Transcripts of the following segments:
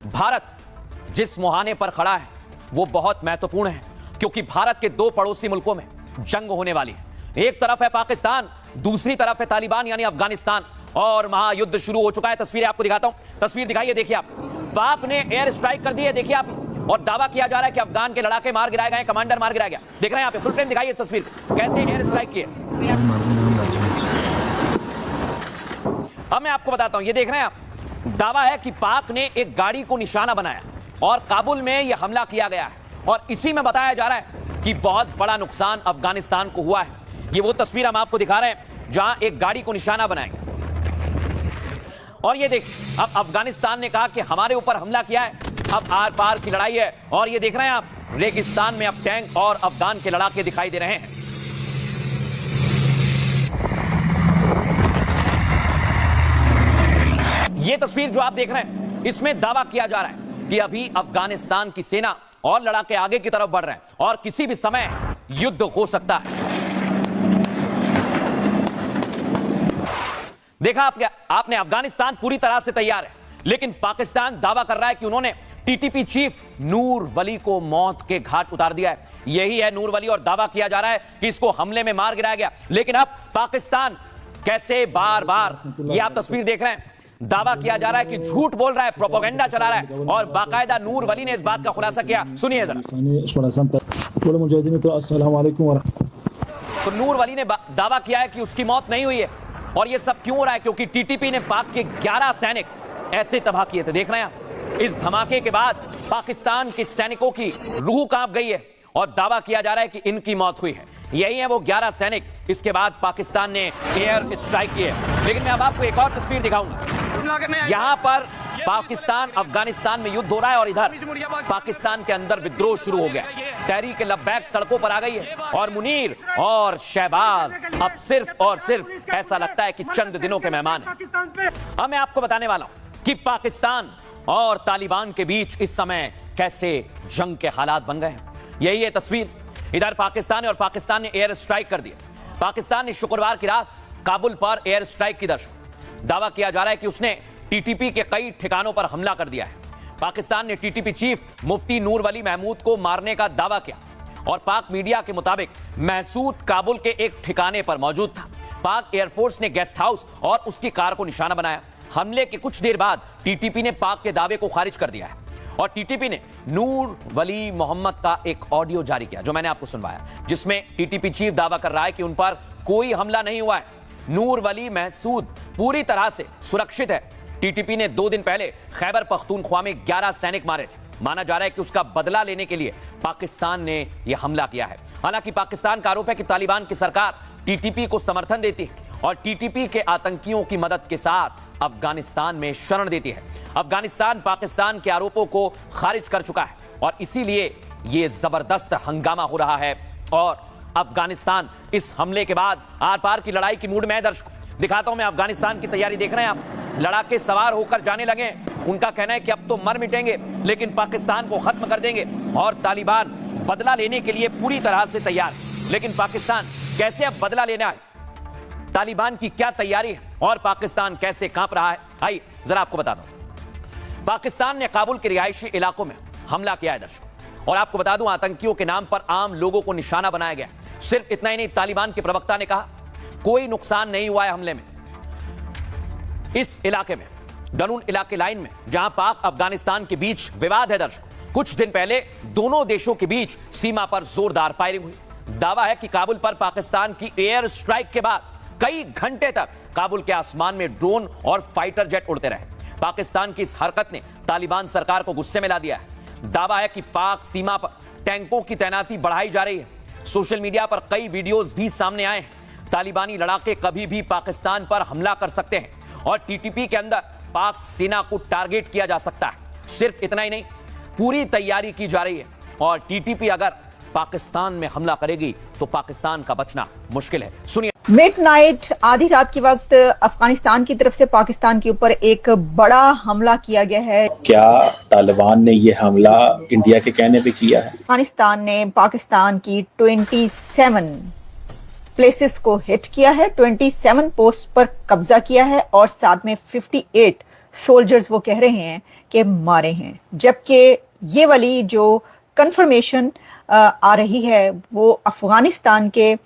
भारत जिस मुहाने पर खड़ा है वो बहुत महत्वपूर्ण है, क्योंकि भारत के दो पड़ोसी मुल्कों में जंग होने वाली है। एक तरफ है पाकिस्तान, दूसरी तरफ है तालिबान यानी अफगानिस्तान, और महायुद्ध शुरू हो चुका है। तस्वीरें आपको दिखाता हूं, तस्वीर दिखाइए, देखिए आप। पाक ने एयर स्ट्राइक कर दी है, देखिए आप, और दावा किया जा रहा है कि अफगान के लड़ाके मार गिराए गए, कमांडर मार गिराया गया। देख रहे हैं यहाँ पे, फुल फ्रेम दिखाइए इस तस्वीर, कैसे एयर स्ट्राइक किए। अब मैं आपको बताता हूं, ये देख रहे हैं आप, दावा है कि पाक ने एक गाड़ी को निशाना बनाया और काबुल में यह हमला किया गया है, और इसी में बताया जा रहा है कि बहुत बड़ा नुकसान अफगानिस्तान को हुआ है। ये वो तस्वीर हम आपको दिखा रहे हैं जहां एक गाड़ी को निशाना बनाया गया, और ये देख, अब अफगानिस्तान ने कहा कि हमारे ऊपर हमला किया है, अब आर पार की लड़ाई है। और ये देख रहे हैं आप, रेगिस्तान में अब टैंक और अफगान के लड़ाके दिखाई दे रहे हैं। ये तस्वीर जो आप देख रहे हैं, इसमें दावा किया जा रहा है कि अभी अफगानिस्तान की सेना और लड़ाके आगे की तरफ बढ़ रहे हैं और किसी भी समय युद्ध हो सकता है। देखा आप क्या, आपने अफगानिस्तान पूरी तरह से तैयार है, लेकिन पाकिस्तान दावा कर रहा है कि उन्होंने टीटीपी चीफ नूर वली को मौत के घाट उतार दिया है। यही है नूर वली, और दावा किया जा रहा है कि इसको हमले में मार गिराया गया। लेकिन अब पाकिस्तान कैसे बार बार, ये आप तस्वीर देख रहे हैं, दावा किया जा रहा है कि झूठ बोल रहा है, प्रोपेगेंडा चला रहा है, और बाकायदा नूर वली ने इस बात का खुलासा किया। सुनिए जरा। तो नूर वली ने दावा किया है कि उसकी मौत नहीं हुई है, और ये सब क्यों हो रहा है? क्योंकि टीटीपी ने पाक के 11 सैनिक ऐसे तबाह किए थे। देख रहे हैं आप, इस धमाके के बाद पाकिस्तान के सैनिकों की रूह कांप गई है, और दावा किया जा रहा है कि इनकी मौत हुई है। यही है वो 11 सैनिक। इसके बाद पाकिस्तान ने एयर स्ट्राइक किए। लेकिन मैं अब आपको एक और तस्वीर दिखाऊंगा। यहां पर पाकिस्तान अफगानिस्तान में युद्ध हो रहा है, और इधर पाकिस्तान के अंदर विद्रोह शुरू हो गया। तहरीक लब्बैक सड़कों पर आ गई है, और मुनीर और शहबाज अब सिर्फ और सिर्फ ऐसा लगता है कि चंद दिनों के मेहमान हैं। अब मैं आपको बताने वाला हूं कि पाकिस्तान और तालिबान के बीच इस समय कैसे जंग के हालात बन गए हैं। यही है तस्वीर। इधर पाकिस्तान और पाकिस्तान ने एयर स्ट्राइक कर दिया। पाकिस्तान ने शुक्रवार की रात काबुल पर एयर स्ट्राइक की दावा किया जा रहा है कि उसने टीटीपी के कई ठिकानों पर हमला कर दिया है। पाकिस्तान ने टीटीपी चीफ मुफ्ती नूर वली महमूद को मारने का दावा किया, और पाक मीडिया के मुताबिक महसूद काबुल के एक ठिकाने पर मौजूद था। पाक एयरफोर्स ने गेस्ट हाउस और उसकी कार को निशाना बनाया। हमले के कुछ देर बाद टीटीपी ने पाक के दावे को खारिज कर दिया है, और टीटीपी ने नूर वली मोहम्मद का एक ऑडियो जारी किया, जो मैंने आपको सुनवाया, जिसमें टीटीपी चीफ दावा कर रहा है कि उन पर कोई हमला नहीं हुआ है। नूर वली महसूद पूरी तरह से सुरक्षित है। टीटीपी ने 2 दिन पहले खैबर पख्तूनख्वा में 11 सैनिक मारे थे। माना जा रहा है कि उसका बदला लेने के लिए पाकिस्तान ने यह हमला किया है। हालांकि पाकिस्तान का आरोप है कि तालिबान की सरकार टीटीपी को समर्थन देती है, और टीटीपी के आतंकियों की मदद के साथ अफगानिस्तान में शरण देती है। अफगानिस्तान पाकिस्तान के आरोपों को खारिज कर चुका है, और इसीलिए यह जबरदस्त हंगामा हो रहा है। और अफगानिस्तान इस हमले के बाद आर पार की लड़ाई की मूड में है। दर्शकों दिखाता हूं मैं अफगानिस्तान की तैयारी, देख रहे हैं आप, लड़ाके सवार होकर जाने लगे। उनका कहना है कि अब तो मर मिटेंगे, लेकिन पाकिस्तान को खत्म कर देंगे, और तालिबान बदला लेने के लिए पूरी तरह से तैयार। लेकिन पाकिस्तान कैसे अब बदला लेना है, तालिबान की क्या तैयारी है, और पाकिस्तान कैसे कांप रहा है, आइए जरा आपको बता दूं। पाकिस्तान ने काबुल के रिहायशी इलाकों में हमला किया है दर्शकों, और आपको बता दूं, आतंकियों के नाम पर आम लोगों को निशाना बनाया गया। सिर्फ इतना ही नहीं, तालिबान के प्रवक्ता ने कहा कोई नुकसान नहीं हुआ है हमले में। इस इलाके में, डनून इलाके लाइन में, जहां पाक अफगानिस्तान के बीच विवाद है दर्शकों, कुछ दिन पहले दोनों देशों के बीच सीमा पर जोरदार फायरिंग हुई। दावा है कि काबुल पर पाकिस्तान की एयर स्ट्राइक के बाद कई घंटे तक काबुल के आसमान में ड्रोन और फाइटर जेट उड़ते रहे। पाकिस्तान की इस हरकत ने तालिबान सरकार को गुस्से में ला दिया है। दावा है कि पाक सीमा पर टैंकों की तैनाती बढ़ाई जा रही है। सोशल मीडिया पर कई वीडियोस भी सामने आए हैं। तालिबानी लड़ाके कभी भी पाकिस्तान पर हमला कर सकते हैं, और टीटीपी के अंदर पाक सेना को टारगेट किया जा सकता है। सिर्फ इतना ही नहीं, पूरी तैयारी की जा रही है, और टीटीपी अगर पाकिस्तान में हमला करेगी तो पाकिस्तान का बचना मुश्किल है। सुनिए। मिडनाइट, आधी रात के वक्त अफगानिस्तान की तरफ से पाकिस्तान के ऊपर एक बड़ा हमला किया गया है। क्या तालिबान ने ये हमला इंडिया के कहने पे किया है? अफगानिस्तान ने पाकिस्तान की 27 प्लेसेस को हिट किया है, 27 पोस्ट पर कब्जा किया है, और साथ में 58 सोल्जर्स वो कह रहे हैं के मारे हैं, जबकि ये वाली जो कंफर्मेशन आ रही है वो अफगानिस्तान के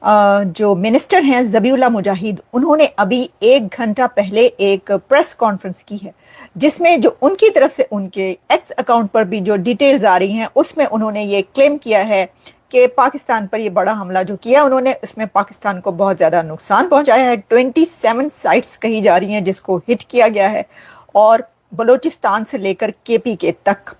जो मिनिस्टर हैं ज़बीउल्लाह मुजाहिद, उन्होंने अभी 1 घंटा पहले एक प्रेस कॉन्फ्रेंस की है जिसमें जो उनकी तरफ से उनके एक्स अकाउंट पर भी जो डिटेल्स आ रही हैं उसमें उन्होंने ये क्लेम किया है कि पाकिस्तान पर ये बड़ा हमला जो किया उन्होंने, इसमें पाकिस्तान को बहुत ज़्यादा नुकसान पहुंचाया है। 27 साइट्स कही जा रही हैं जिसको हिट किया गया है, और बलूचिस्तान से लेकर KPK तक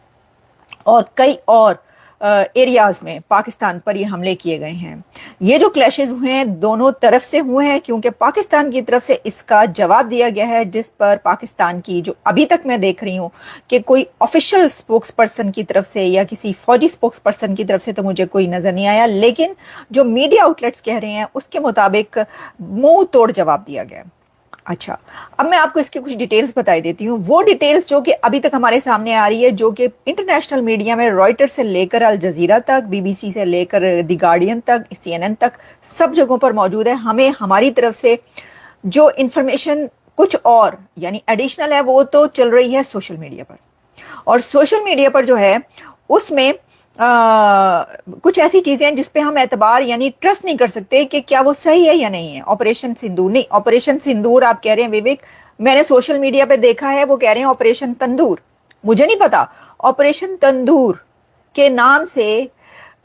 और कई और एरियाज में पाकिस्तान पर ये हमले किए गए हैं। ये जो क्लैशेस हुए हैं दोनों तरफ से हुए हैं, क्योंकि पाकिस्तान की तरफ से इसका जवाब दिया गया है, जिस पर पाकिस्तान की जो अभी तक मैं देख रही हूं कि कोई ऑफिशियल स्पोक्स पर्सन की तरफ से या किसी फौजी स्पोक्स पर्सन की तरफ से तो मुझे कोई नजर नहीं आया, लेकिन जो मीडिया आउटलेट्स कह रहे हैं उसके मुताबिक मुंह तोड़ जवाब दिया गया। अच्छा, अब मैं आपको इसके कुछ डिटेल्स बता देती हूँ। वो डिटेल्स जो कि अभी तक हमारे सामने आ रही है, जो कि इंटरनेशनल मीडिया में रॉयटर्स से लेकर अल जजीरा तक, BBC से लेकर द गार्डियन तक, CNN तक, सब जगहों पर मौजूद है। हमें हमारी तरफ से जो इंफॉर्मेशन कुछ और यानी एडिशनल है वो तो चल रही है सोशल मीडिया पर, और सोशल मीडिया पर जो है उसमें कुछ ऐसी चीजें हैं जिसपे हम एतबार यानी ट्रस्ट नहीं कर सकते कि क्या वो सही है या नहीं है। ऑपरेशन सिंदूर नहीं, ऑपरेशन सिंदूर आप कह रहे हैं विवेक, मैंने सोशल मीडिया पे देखा है वो कह रहे हैं ऑपरेशन तंदूर, मुझे नहीं पता। ऑपरेशन तंदूर के नाम से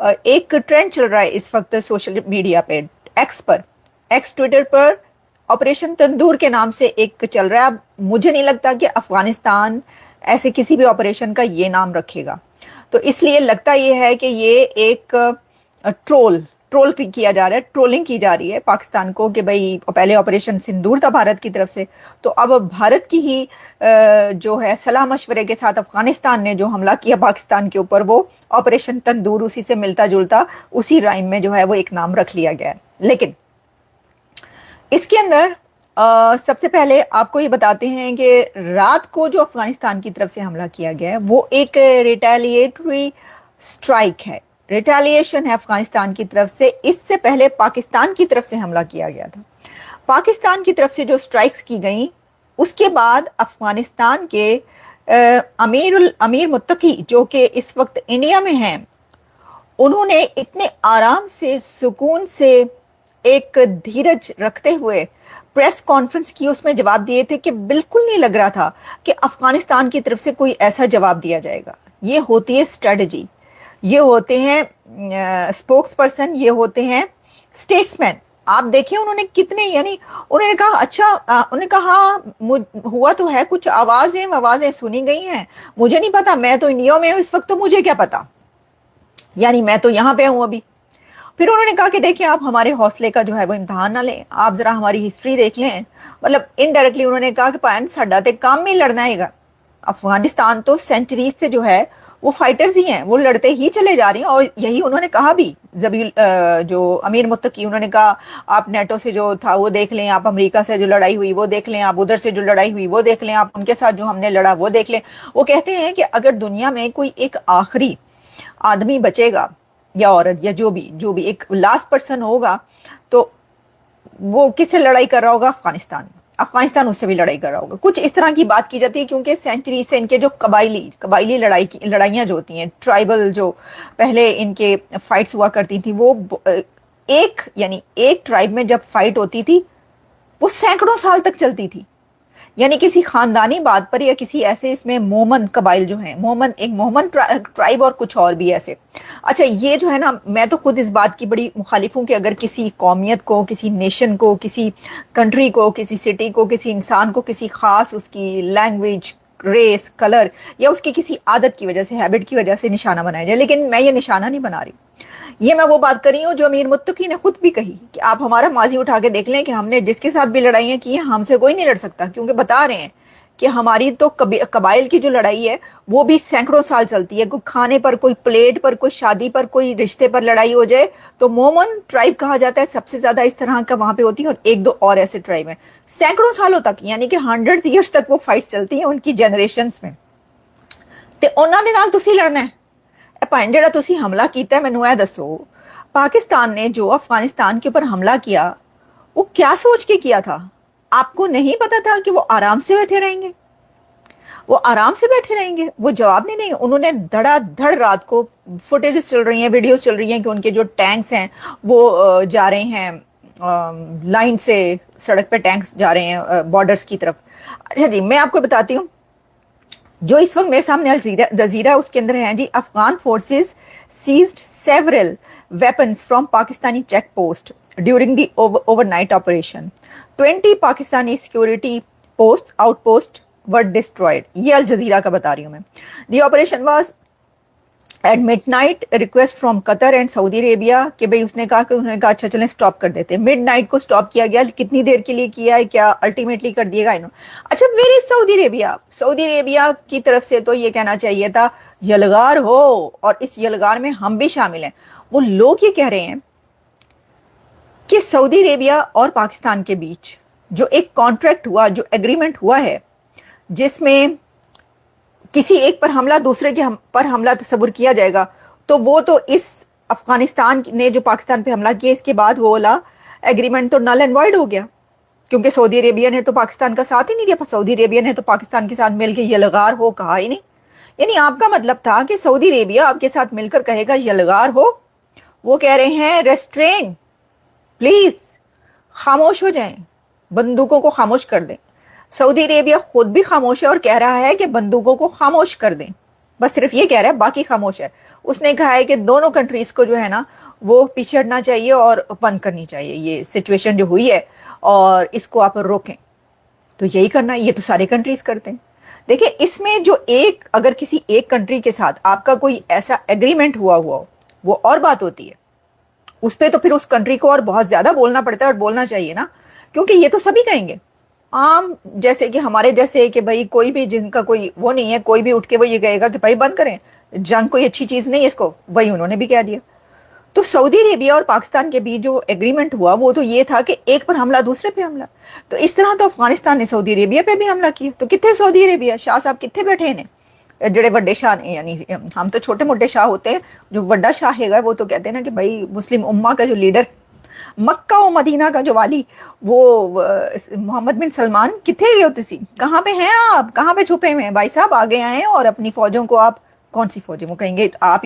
एक ट्रेंड चल रहा है इस वक्त सोशल मीडिया पे, एक्स ट्विटर पर ऑपरेशन तंदूर के नाम से एक चल रहा है। अब मुझे नहीं लगता कि अफगानिस्तान ऐसे किसी भी ऑपरेशन का ये नाम रखेगा, तो इसलिए लगता ये है कि ये एक ट्रोल किया जा रहा है, ट्रोलिंग की जा रही है पाकिस्तान को कि भाई पहले ऑपरेशन सिंदूर था भारत की तरफ से, तो अब भारत की ही जो है सलाह मशवरे के साथ अफगानिस्तान ने जो हमला किया पाकिस्तान के ऊपर वो ऑपरेशन तंदूर उसी से मिलता जुलता उसी राइम में जो है वो एक नाम रख लिया गया है। लेकिन इसके अंदर सबसे पहले आपको ये बताते हैं कि रात को जो अफगानिस्तान की तरफ से हमला किया गया है वो एक रिटेलिएटरी स्ट्राइक है, रिटेलिएशन है अफगानिस्तान की तरफ से। इससे पहले पाकिस्तान की तरफ से हमला किया गया था। पाकिस्तान की तरफ से जो स्ट्राइक्स की गई उसके बाद अफगानिस्तान के अमीर मुत्तकी जो कि इस वक्त इंडिया में हैं, उन्होंने इतने आराम से सुकून से एक धीरज रखते हुए प्रेस कॉन्फ्रेंस की, उसमें जवाब दिए थे कि बिल्कुल नहीं लग रहा था कि अफगानिस्तान की तरफ से कोई ऐसा जवाब दिया जाएगा। ये होती है स्ट्रेटजी, ये होते हैं स्पोक्स पर्सन, ये होते हैं स्टेट्समैन। आप देखिए उन्होंने कितने यानी उन्होंने कहा अच्छा उन्होंने कहा हुआ तो है, कुछ आवाजें सुनी गई हैं, मुझे नहीं पता, मैं तो इंडिया में हूं इस वक्त, तो मुझे क्या पता, यानी मैं तो यहाँ पे हूं अभी। फिर उन्होंने कहा कि देखिए आप हमारे हौसले का जो है वो इम्तहान ना लें, आप जरा हमारी हिस्ट्री देख लें। मतलब इनडायरेक्टली उन्होंने कहा कि पायन साडा ते काम में लड़ना है। अफगानिस्तान तो सेंचुरीज से जो है वो फाइटर्स ही हैं, वो लड़ते ही चले जा रही हैं, और यही उन्होंने कहा भी। जो अमीर मुत्तकी उन्होंने कहा आप नेटो से जो था वो देख लें, आप अमेरिका से जो लड़ाई हुई वो देख लें, आप उधर से जो लड़ाई हुई वो देख लें, आप उनके साथ जो हमने लड़ा वो देख लें। वो कहते हैं कि अगर दुनिया में कोई एक आखिरी आदमी बचेगा या औरत या जो भी एक लास्ट पर्सन होगा, तो वो किससे लड़ाई कर रहा होगा? अफगानिस्तान उससे भी लड़ाई कर रहा होगा। कुछ इस तरह की बात की जाती है, क्योंकि सेंचुरी से इनके जो कबाइली लड़ाइयां जो होती हैं, ट्राइबल जो पहले इनके फाइट्स हुआ करती थी, वो एक ट्राइब में जब फाइट होती थी वो सैकड़ों साल तक चलती थी। यानी किसी खानदानी बात पर या किसी ऐसे, इसमें मोमन कबाइल जो हैं, मोमन ट्राइब और कुछ और भी ऐसे। अच्छा, ये जो है ना, मैं तो खुद इस बात की बड़ी मुखालिफ हूं कि अगर किसी कौमियत को, किसी नेशन को, किसी कंट्री को, किसी सिटी को, किसी इंसान को किसी खास उसकी लैंग्वेज, रेस, कलर या उसकी किसी आदत की वजह से, हैबिट की वजह से निशाना बनाया जाए। लेकिन मैं ये निशाना नहीं बना रही, ये मैं वो बात कर रही हूँ जो अमीर मुत्तकी ने खुद भी कही कि आप हमारा माजी उठा के देख लें कि हमने जिसके साथ भी लड़ाइयाँ की हैं, हमसे कोई नहीं लड़ सकता, क्योंकि बता रहे हैं कि हमारी तो कबाइल की जो लड़ाई है वो भी सैकड़ों साल चलती है। कोई खाने पर, कोई प्लेट पर, कोई शादी पर, कोई रिश्ते पर लड़ाई हो जाए तो मोमन ट्राइब कहा जाता है, सबसे ज्यादा इस तरह का वहां पे होती है, और एक दो और ऐसे ट्राइब है, सैकड़ों सालों तक, यानी कि 100 ईयर्स तक वो फाइट्स चलती है उनकी जनरेशंस में। ते उन्हां दे नाल तुसीं लड़ना है। भाई जिहड़ा तुसीं हमला कीता, मैनूं इह दसो, पाकिस्तान ने जो अफगानिस्तान के ऊपर हमला किया वो क्या सोच के किया था? आपको नहीं पता था कि वो आराम से बैठे रहेंगे? وہ آرام سے بیٹھے رہیں گے؟ وہ جواب نہیں دیں گے؟ انہوں نے دھڑا دھڑ رات کو فوٹیجز چل رہی ہیں، ویڈیوز چل رہی ہیں کہ ان کے جو ٹینکس ہیں وہ جا رہے ہیں لائن سے، سڑک پہ ٹینکس جا رہے ہیں بارڈرز کی طرف. اچھا جی، میں آپ کو بتاتی ہوں جو اس وقت میرے سامنے الجزیرہ اس کے اندر ہیں جی. Afghan forces seized several weapons from Pakistani check post during the overnight operation. 20 Pakistani security post outpost were destroyed. یہ الجزیرہ کا بتا رہی ہوں میں. The operation was at midnight request from Qatar and Saudi Arabia کہ بھئی اس نے کہا اچھا چلیں سٹاپ کر دیتے. مڈ نائٹ کو سٹاپ کیا گیا. کتنی دیر کے لیے کیا ہے؟ کیا الٹیمیٹلی کر دیے گا انہوں؟ اچھا میری سعودی عربیہ کی طرف سے تو یہ کہنا چاہیے تھا یلغار ہو، اور اس یلغار میں ہم بھی شامل ہیں. وہ لوگ یہ کہہ رہے ہیں کہ سعودی عربیہ اور پاکستان کے بیچ جو ایک کانٹریکٹ ہوا، جو ایگریمنٹ ہوا ہے، جس میں کسی ایک پر حملہ دوسرے کے پر حملہ تصور کیا جائے گا، تو وہ تو اس افغانستان نے جو پاکستان پہ حملہ کیا اس کے بعد وہ والا ایگریمنٹ تو نل اینڈ وائڈ ہو گیا، کیونکہ سعودی عربیہ نے تو پاکستان کا ساتھ ہی نہیں دیا. سعودی عربیہ نے تو پاکستان کے ساتھ مل کے یلغار ہو کہا ہی نہیں. یعنی آپ کا مطلب تھا کہ سعودی عربیہ آپ کے ساتھ مل کر کہے گا یلغار ہو. وہ کہہ رہے ہیں ریسٹرین، پلیز خاموش ہو جائیں، بندوقوں کو خاموش کر دیں. سعودی عربیہ خود بھی خاموش ہے اور کہہ رہا ہے کہ بندوقوں کو خاموش کر دیں. بس صرف یہ کہہ رہا ہے، باقی خاموش ہے. اس نے کہا ہے کہ دونوں کنٹریز کو جو ہے نا وہ پیچھے ہٹنا چاہیے اور بند کرنی چاہیے یہ سچویشن جو ہوئی ہے، اور اس کو آپ روکیں. تو یہی کرنا ہے، یہ تو سارے کنٹریز کرتے ہیں. دیکھیں اس میں جو اگر کسی ایک کنٹری کے ساتھ آپ کا کوئی ایسا ایگریمنٹ ہوا ہو وہ اور بات ہوتی ہے. اس پہ تو پھر اس کنٹری کو اور بہت زیادہ بولنا پڑتا ہے، اور بولنا چاہیے نا، کیونکہ یہ تو سبھی کہیں گے. عام جیسے کہ ہمارے جیسے کہ بھائی کوئی بھی جن کا کوئی وہ نہیں ہے، کوئی بھی اٹھ کے وہ یہ کہے گا کہ بھائی بند کریں، جنگ کوئی اچھی چیز نہیں ہے اس کو، وہی انہوں نے بھی کہہ دیا. تو سعودی عربیہ اور پاکستان کے بیچ جو ایگریمنٹ ہوا وہ تو یہ تھا کہ ایک پر حملہ دوسرے پہ حملہ. تو اس طرح تو افغانستان نے سعودی عربیہ پہ بھی حملہ کیا. تو کتنے سعودی عربیہ شاہ صاحب کتنے بیٹھے ہیں جڑے وڈے شاہ نے؟ یعنی ہم تو چھوٹے موٹے شاہ ہوتے ہیں، جو وڈا شاہ ہے گا وہ تو کہتے ہیں نا کہ بھائی مسلم امہ کا جو لیڈر، مکہ و مدینہ کا جو والی، وہ محمد بن سلمان کتنے گئے ہوتے سی؟ کہاں پہ ہیں آپ؟ کہاں پہ چھپے ہوئے ہیں بھائی صاحب؟ آگے آئیں اور اپنی فوجوں کو، آپ کون سی فوجیں، وہ کہیں گے آپ